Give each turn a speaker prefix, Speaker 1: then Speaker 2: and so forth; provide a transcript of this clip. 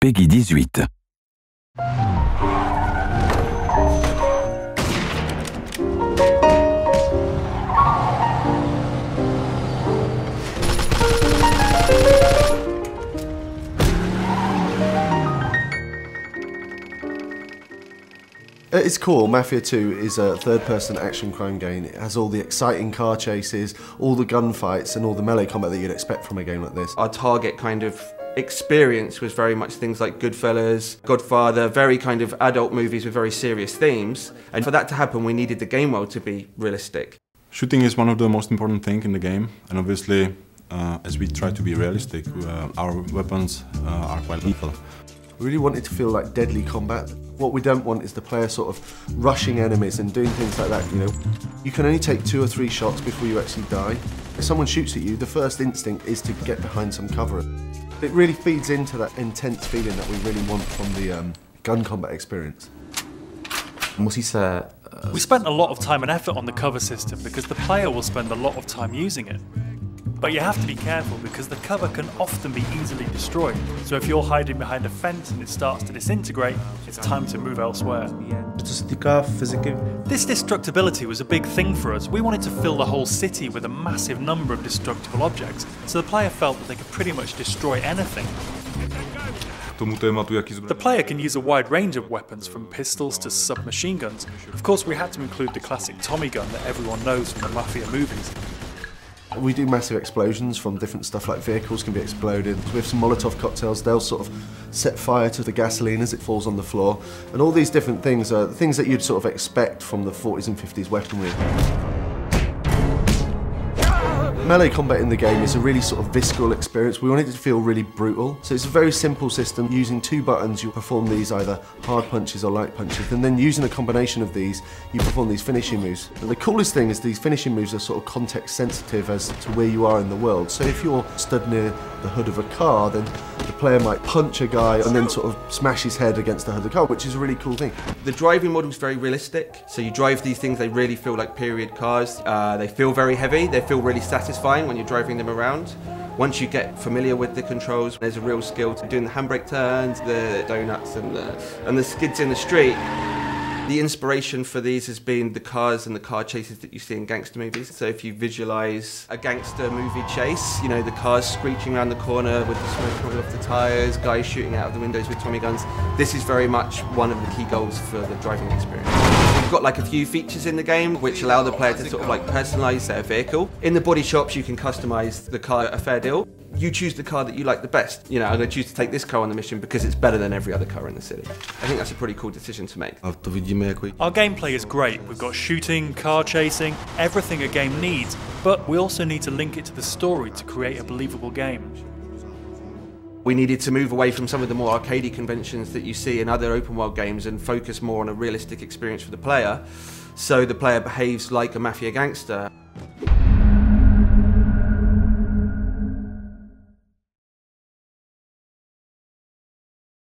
Speaker 1: Peggy 18.
Speaker 2: At its core, Mafia 2 is a third-person action crime game. It has all the exciting car chases, all the gunfights and all the melee combat that you'd expect from a game like this.
Speaker 3: Our target kind of experience was very much things like Goodfellas, Godfather, very kind of adult movies with very serious themes. And for that to happen, we needed the game world to be realistic.
Speaker 4: Shooting is one of the most important things in the game, and obviously, as we try to be realistic, our weapons are quite lethal.
Speaker 2: We really want it to feel like deadly combat. What we don't want is the player sort of rushing enemies and doing things like that, you know. You can only take 2 or 3 shots before you actually die. If someone shoots at you, the first instinct is to get behind some cover. It really feeds into that intense feeling that we really want from the gun combat experience.
Speaker 5: We spent a lot of time and effort on the cover system because the player will spend a lot of time using it. But you have to be careful because the cover can often be easily destroyed. So if you're hiding behind a fence and it starts to disintegrate, it's time to move elsewhere. This destructibility was a big thing for us. We wanted to fill the whole city with a massive number of destructible objects, so the player felt that they could pretty much destroy anything. The player can use a wide range of weapons, from pistols to submachine guns. Of course, we had to include the classic Tommy gun that everyone knows from the Mafia movies.
Speaker 2: We do massive explosions from different stuff, like vehicles can be exploded. With some Molotov cocktails, they'll sort of set fire to the gasoline as it falls on the floor. And all these different things are things that you'd sort of expect from the 40s and 50s weaponry. Melee combat in the game is a really sort of visceral experience. We want it to feel really brutal. So it's a very simple system. Using 2 buttons, you perform these either hard punches or light punches. And then using a combination of these, you perform these finishing moves. And the coolest thing is these finishing moves are sort of context sensitive as to where you are in the world. So if you're stood near the hood of a car, then the player might punch a guy and then sort of smash his head against the hood of the car, which is a really cool thing.
Speaker 3: The driving model is very realistic. So you drive these things, they really feel like period cars. They feel very heavy, they feel really satisfying when you're driving them around. Once you get familiar with the controls, there's a real skill to doing the handbrake turns, the donuts and the skids in the street. The inspiration for these has been the cars and the car chases that you see in gangster movies. So if you visualise a gangster movie chase, you know, the cars screeching around the corner with the smoke coming off the tyres, guys shooting out of the windows with Tommy guns, this is very much one of the key goals for the driving experience. We've got like a few features in the game which allow the player to sort of like personalise their vehicle. In the body shops you can customise the car a fair deal. You choose the car that you like the best. You know, I'm going to choose to take this car on the mission because it's better than every other car in the city. I think that's a pretty cool decision to make.
Speaker 5: Our gameplay is great. We've got shooting, car chasing, everything a game needs, but we also need to link it to the story to create a believable game.
Speaker 3: We needed to move away from some of the more arcadey conventions that you see in other open world games and focus more on a realistic experience for the player, so the player behaves like a mafia gangster.